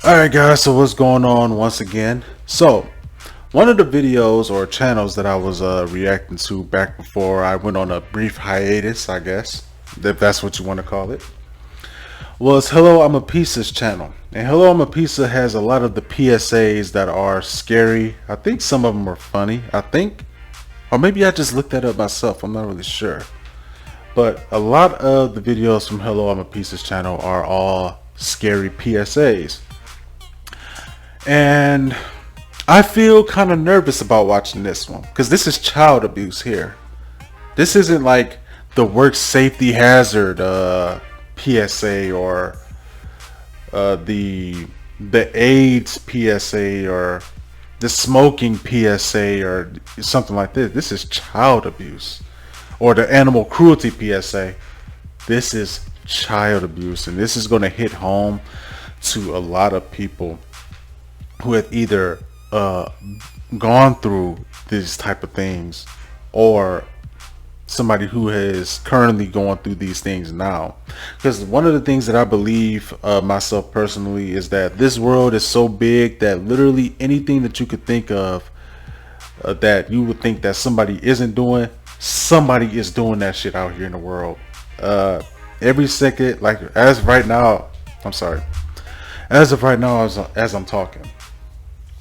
Alright guys, so what's going on once again? So, one of the videos or channels that I was reacting to back before I went on a brief hiatus, I guess, if that's what you want to call it, was HelloImAPizza's channel. And HelloImAPizza has a lot of the PSAs that are scary. I think some of them are funny. I think, or maybe I just looked that up myself. I'm not really sure. But a lot of the videos from HelloImAPizza's channel are all scary PSAs. And I feel kind of nervous about watching this one because this is child abuse here. This isn't like the work safety hazard PSA or the AIDS PSA or the smoking PSA or something like this. This is child abuse, or the animal cruelty PSA. This is child abuse, and this is going to hit home to a lot of people who have either gone through these type of things or somebody who is currently going through these things now. Because one of the things that I believe myself personally is that this world is so big that literally anything that you could think of that you would think that somebody isn't doing, somebody is doing that shit out here in the world. Every second, like as of right now, as I'm talking,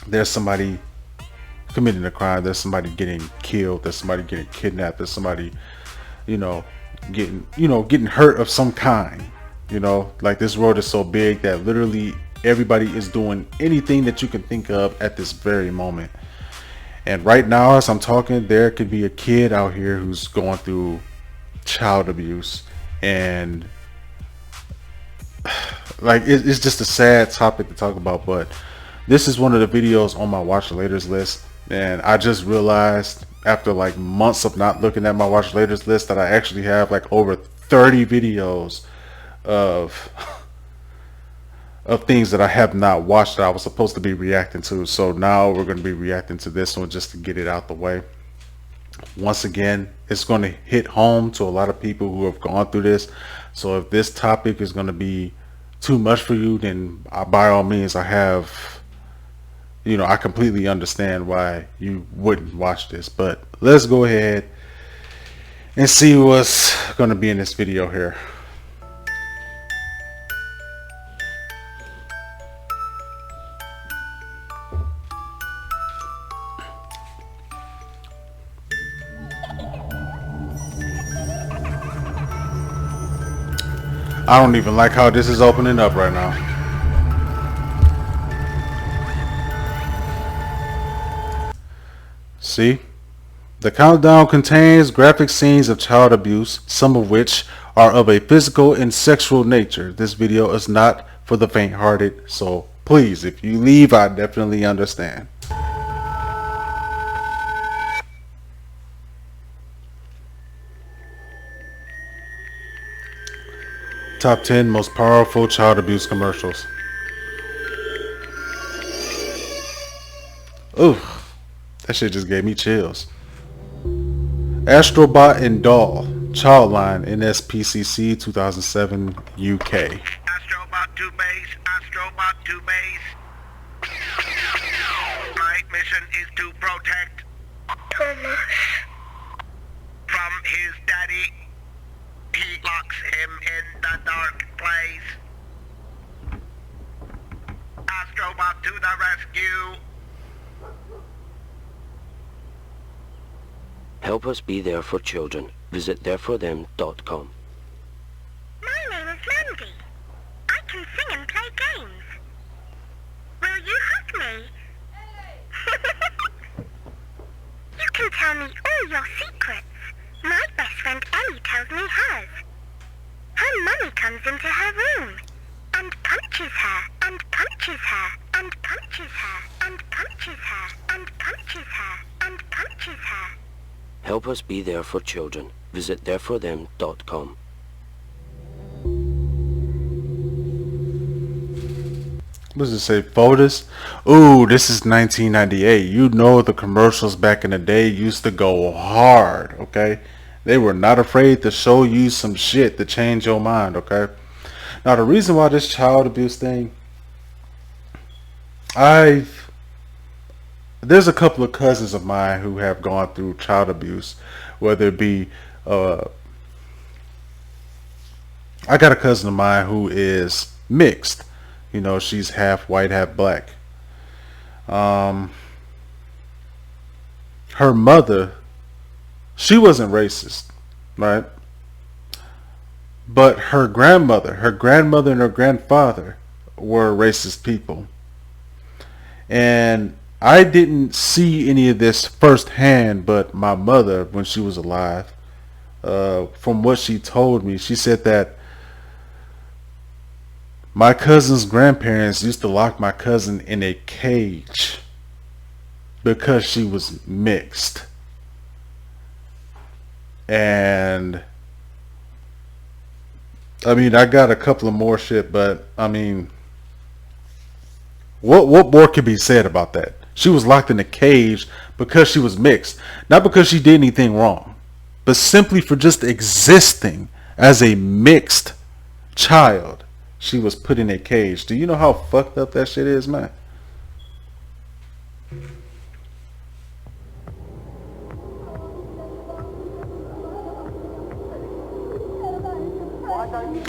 there's somebody committing a crime, there's somebody getting killed, there's somebody getting kidnapped, there's somebody, getting hurt of some kind. Like this world is so big that literally everybody is doing anything that you can think of at this very moment. And right now, as I'm talking, there could be a kid out here who's going through child abuse, and like it's just a sad topic to talk about. But this is one of the videos on my watch laters list, and I just realized after like months of not looking at my watch laters list that I actually have like over 30 videos of things that I have not watched that I was supposed to be reacting to. So now we're going to be reacting to this one just to get it out the way. Once again, it's going to hit home to a lot of people who have gone through this. So if this topic is going to be too much for you, then by all means, I completely understand why you wouldn't watch this. But let's go ahead and see what's going to be in this video here. I don't even like how this is opening up right now. See? The countdown contains graphic scenes of child abuse, some of which are of a physical and sexual nature. This video is not for the faint-hearted, so please, if you leave, I definitely understand. Top 10 most powerful child abuse commercials. Ooh, that shit just gave me chills. Astrobot and Doll, Childline, NSPCC 2007 UK. Astrobot to base, Astrobot to base. My mission is to protect Thomas from his daddy. He locks him in the dark place. Astrobot to the rescue. Help us be there for children. Visit thereforthem.com. My name is Mandy. I can sing and play games. Will you hug me? You can tell me all your secrets. My best friend Ellie tells me hers. Her mummy comes into her room and punches her and punches her and punches her and punches her and punches her and punches her. Help us be there for children. Visit thereforthem.com. What does it say? Photos? Ooh, this is 1998. You know the commercials back in the day used to go hard, okay? They were not afraid to show you some shit to change your mind, okay? Now, the reason why this child abuse thing I've there's a couple of cousins of mine who have gone through child abuse, whether it be uh, I got a cousin of mine who is mixed. You know, she's half white, half black. Um, her mother, she wasn't racist, right? But her grandmother and her grandfather were racist people. And I didn't see any of this firsthand, but my mother, when she was alive, from what she told me, she said that my cousin's grandparents used to lock my cousin in a cage because she was mixed. And I mean, I got a couple of more shit, but I mean, what more could be said about that? She was locked in a cage because she was mixed, not because she did anything wrong, but simply for just existing as a mixed child. She was put in a cage. Do you know how fucked up that shit is, man?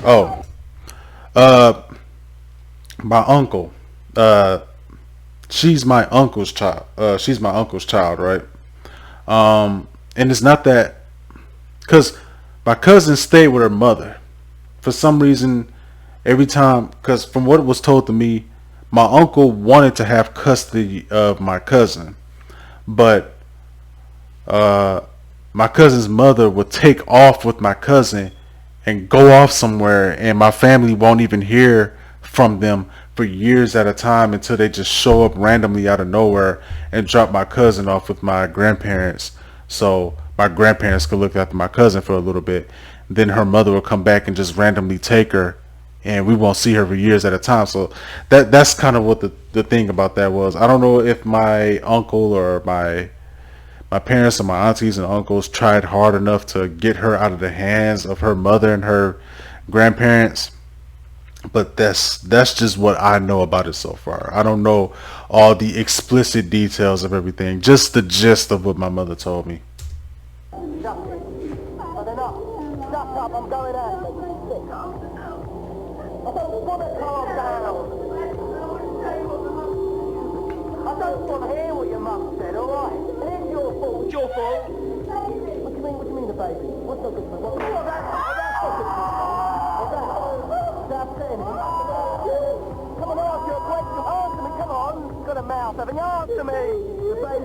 Oh, uh, my uncle. Uh, she's my uncle's child. She's my uncle's child, right? And it's not that, cause my cousin stayed with her mother. For some reason, every time, cause from what was told to me, my uncle wanted to have custody of my cousin, but uh, my cousin's mother would take off with my cousin and go off somewhere, and my family won't even hear from them for years at a time until they just show up randomly out of nowhere and drop my cousin off with my grandparents, so my grandparents could look after my cousin for a little bit. Then her mother will come back and just randomly take her, and we won't see her for years at a time. So that's kind of what the thing about that was. I don't know if my uncle or my parents and my aunties and uncles tried hard enough to get her out of the hands of her mother and her grandparents, but that's just what I know about it so far. I don't know all the explicit details of everything, just the gist of what my mother told me. Shut it. But enough. Shut up, I'm going out. I don't want to calm down. I don't want to hear what your mum said, alright? It is your fault. It's your fault. What do you mean the baby? What's not good for you? That's not good for you. That's it. Come on, ask your question. Answer me, come on. Got a mouth, haven't you? Answer me. The baby,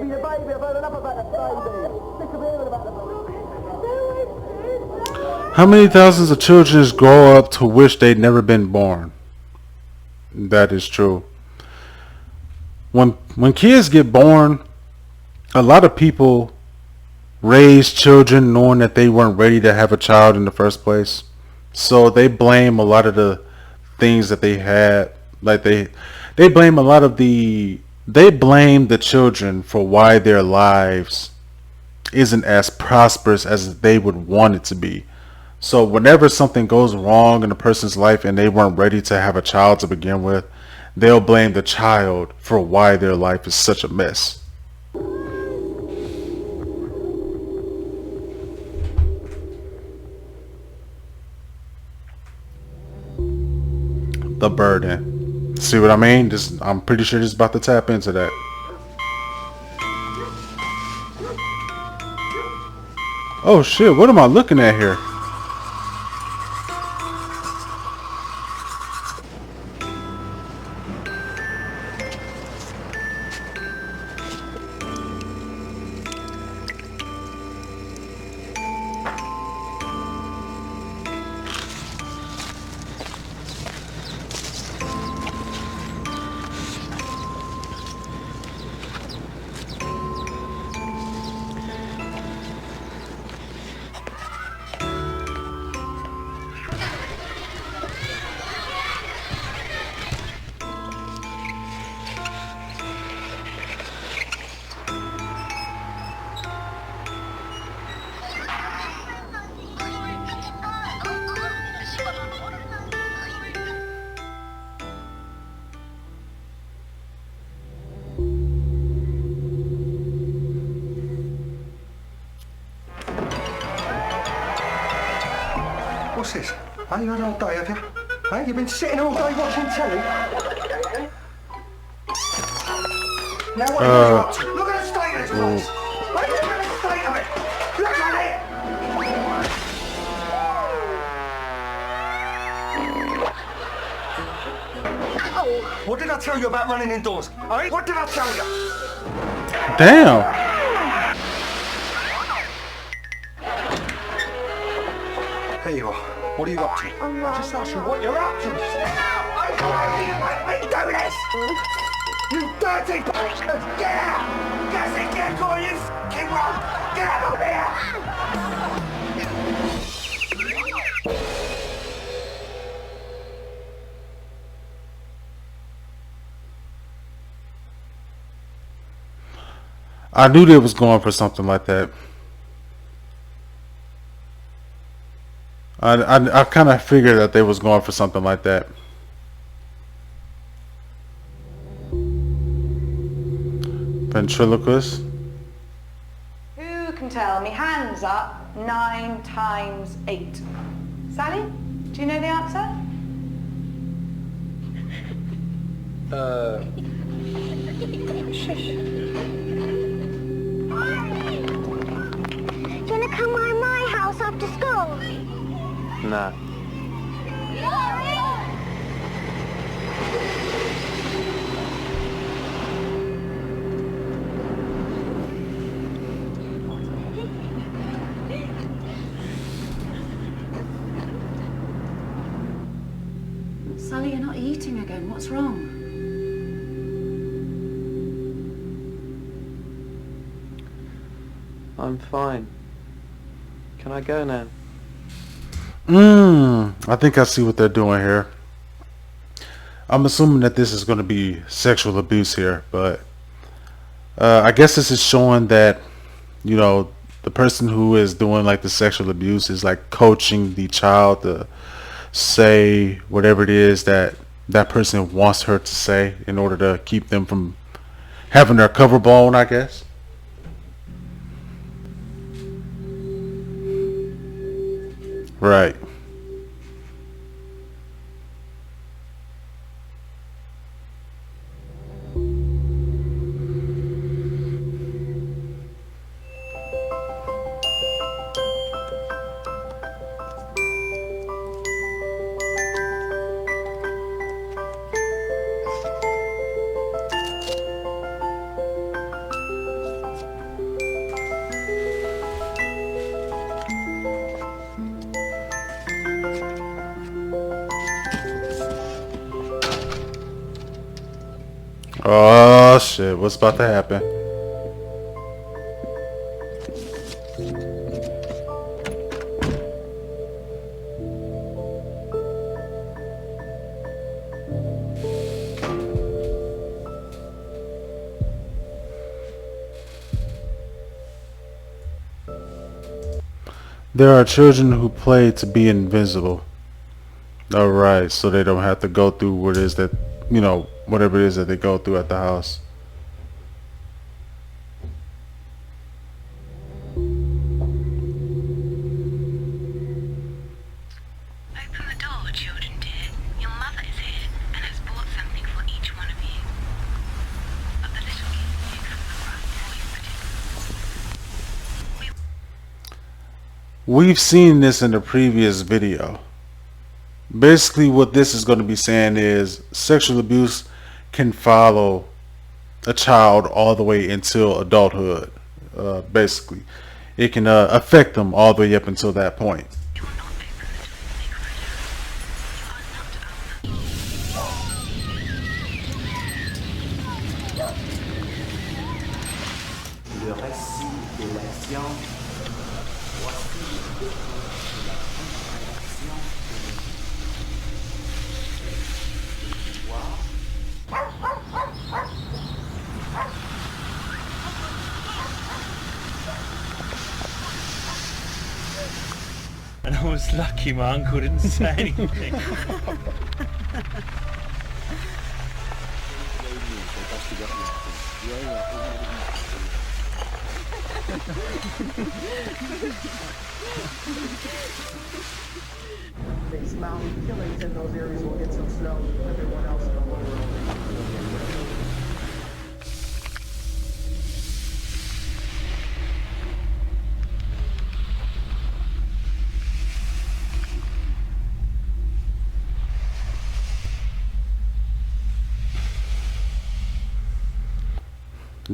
the baby. I've heard enough about the baby. Sick of hearing about the baby. How many thousands of children grow up to wish they'd never been born? That is true. When kids get born, a lot of people raise children knowing that they weren't ready to have a child in the first place. So they blame a lot of the things that they had, like they blame a lot of they blame the children for why their lives isn't as prosperous as they would want it to be. So whenever something goes wrong in a person's life and they weren't ready to have a child to begin with, they'll blame the child for why their life is such a mess. The burden. See what I mean? I'm pretty sure this is about to tap into that. Oh shit, what am I looking at here? Hey, you had all day, have you? Hey, you've been sitting all day watching telly? Now what are you up to? Look at the state of this place! Hey, look at the state of it! Look at it! What did I tell you about running indoors? Hey, what did I tell you? Damn. There you are. What are you up to? I just asked you what you're up to. I told you make me do this! You dirty bastard! Get out! Get it, get on, you f***ing wrong! Get out of here! I knew they was going for something like that. I kind of figured that they was going for something like that. Ventriloquist. Who can tell me? Hands up. 9 times 8. Sally, do you know the answer? Shush. Do you want to come round my house after school? Nah. Sally, you're not eating again. What's wrong? I'm fine. Can I go now? I think I see what they're doing here. I'm assuming that this is going to be sexual abuse here, but I guess this is showing that, you know, the person who is doing like the sexual abuse is like coaching the child to say whatever it is that that person wants her to say in order to keep them from having their cover blown, I guess. Right. Oh shit, what's about to happen? There are children who play to be invisible. Alright, so they don't have to go through what it is that, you know, whatever it is that they go through at the house. Open the door, children dear. Your mother is here and has bought something for each one of you. But the little kid picks up the rough boy footed. We've seen this in the previous video. Basically what this is going to be saying is sexual abuse can follow a child all the way until adulthood. Basically it can affect them all the way up until that point. Do not open the door, they cried out. You are not Le récit de la science. Voici le déclenche de la compréhension de l'histoire. And I was lucky my uncle didn't say anything. They smile. Killings in those areas will get so slow. Everyone else in the whole world will get killed.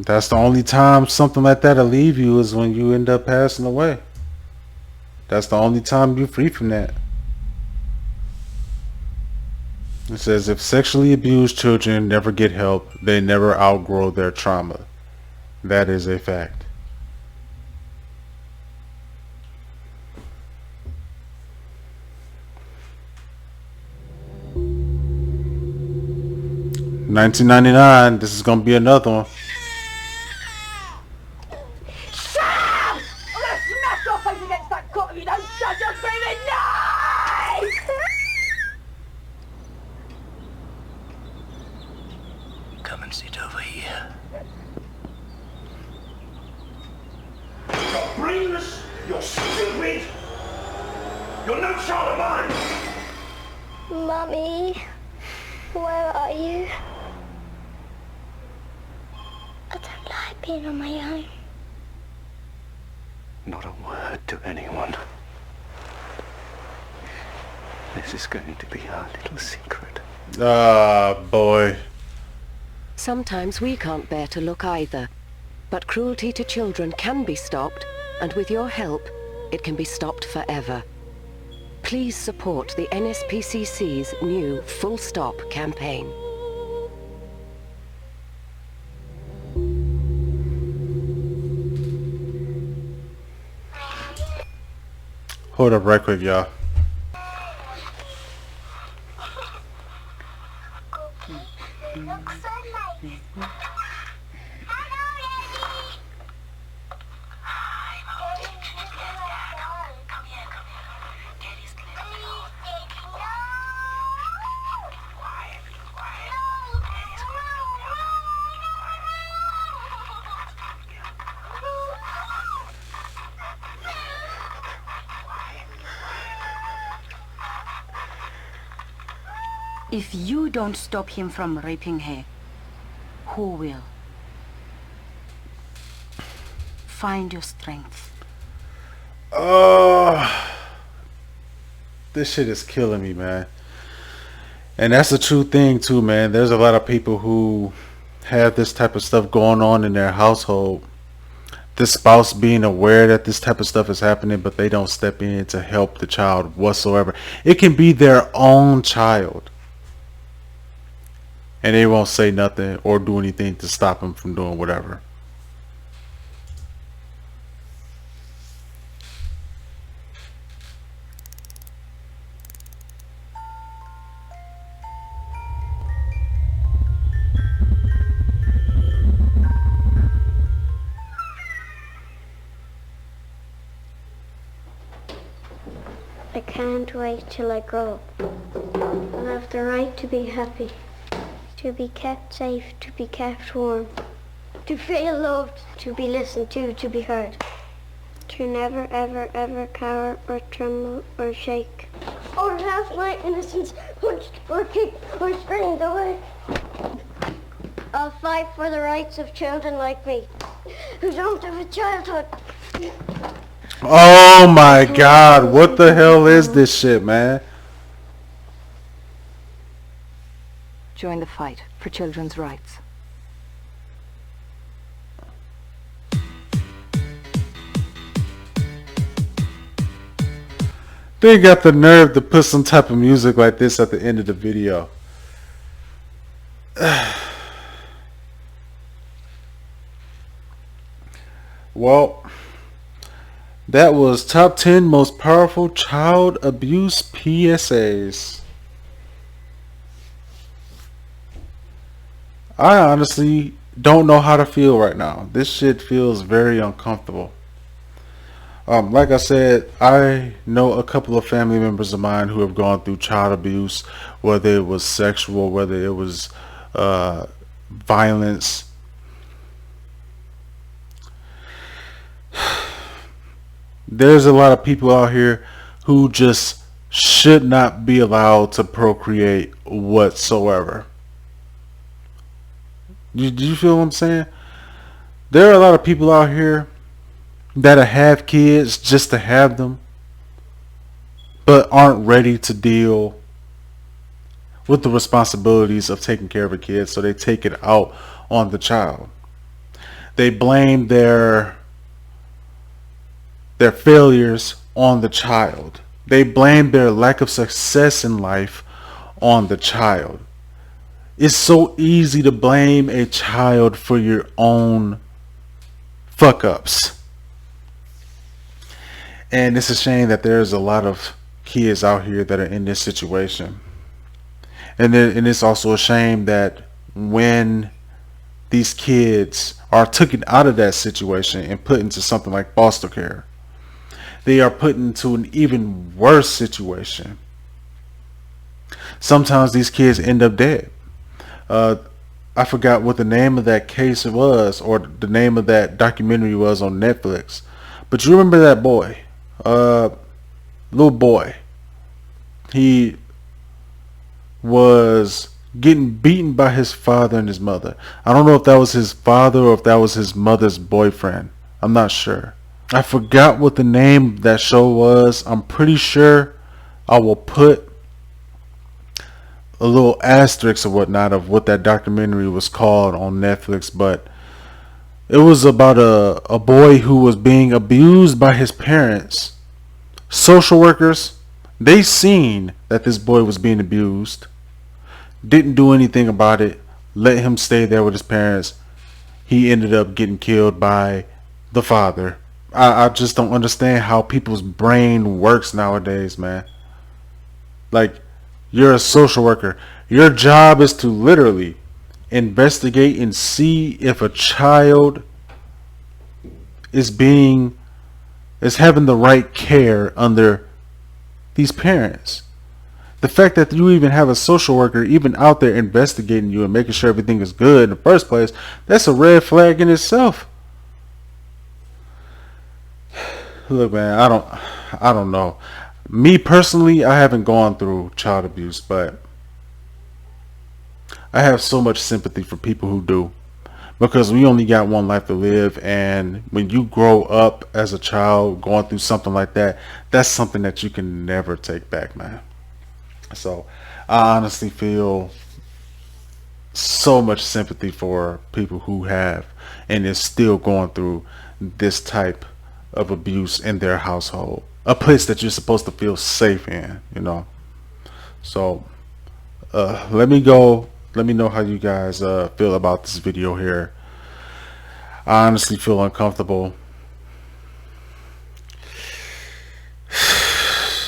That's the only time something like that'll leave you, is when you end up passing away. That's the only time you're free from that. It says if sexually abused children never get help, they never outgrow their trauma. That is a fact. $19.99. This is gonna be another one. Sam! I'm gonna smash your face against that cot if you don't shut your screaming noise! Come and sit over here. You're brainless, you're stupid, you're no child of mine! Mummy, where are you? I don't like being on my own. Not a word to anyone. This is going to be our little secret. Ah, boy. Sometimes we can't bear to look either. But cruelty to children can be stopped, and with your help, it can be stopped forever. Please support the NSPCC's new Full Stop campaign. Hold up right quick, y'all. Looks so nice. If you don't stop him from raping her, who will? Find your strength. This shit is killing me, man. And that's the true thing too, man. There's a lot of people who have this type of stuff going on in their household. The spouse being aware that this type of stuff is happening, but they don't step in to help the child whatsoever. It can be their own child, and they won't say nothing or do anything to stop them from doing whatever. I can't wait till I grow up. I have the right to be happy, to be kept safe, to be kept warm, to feel loved, to be listened to be heard, to never ever ever cower or tremble or shake, or have my innocence punched or kicked or screamed away. I'll fight for the rights of children like me, who don't have a childhood. Oh my God, what the hell is this shit, man? Join the fight for children's rights. They got the nerve to put some type of music like this at the end of the video. Well, that was top 10 most powerful child abuse PSAs. I honestly don't know how to feel right now. This shit feels very uncomfortable. Like I said, I know a couple of family members of mine who have gone through child abuse, whether it was sexual, whether it was violence. There's a lot of people out here who just should not be allowed to procreate whatsoever. Do you feel what I'm saying? There are a lot of people out here that have kids just to have them, but aren't ready to deal with the responsibilities of taking care of a kid, so they take it out on the child. They blame their failures on the child. They blame their lack of success in life on the child. It's so easy to blame a child for your own fuck ups. And it's a shame that there's a lot of kids out here that are in this situation. And it's also a shame that when these kids are taken out of that situation and put into something like foster care, they are put into an even worse situation. Sometimes these kids end up dead. I forgot what the name of that case was, or the name of that documentary was on Netflix. But you remember that boy, little boy. He was getting beaten by his father and his mother. I don't know if that was his father or if that was his mother's boyfriend. I'm not sure. I forgot what the name of that show was. I'm pretty sure I will put a little asterisk or whatnot of what that documentary was called on Netflix, but it was about a boy who was being abused by his parents. Social workers, they seen that this boy was being abused, didn't do anything about it, let him stay there with his parents. He ended up getting killed by the father. I just don't understand how people's brain works nowadays, man. Like, you're a social worker. Your job is to literally investigate and see if a child is having the right care under these parents. The fact that you even have a social worker even out there investigating you and making sure everything is good in the first place, that's a red flag in itself. Look, man, I don't know. Me personally, I haven't gone through child abuse, but I have so much sympathy for people who do, because we only got one life to live, and when you grow up as a child going through something like that, that's something that you can never take back, man. So I honestly feel so much sympathy for people who have and is still going through this type of abuse in their household, a place that you're supposed to feel safe in, you know. So let me know how you guys feel about this video here. I honestly feel uncomfortable,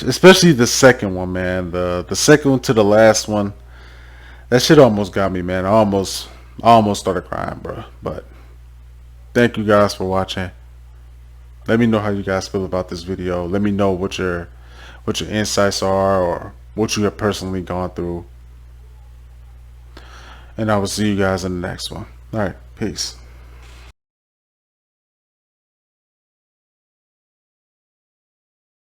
especially the second one, man. The second one to the last one, that shit almost got me, man. I almost started crying, bro. But thank you guys for watching. Let me know how you guys feel about this video. Let me know what your insights are, or what you have personally gone through. And I will see you guys in the next one. All right, peace.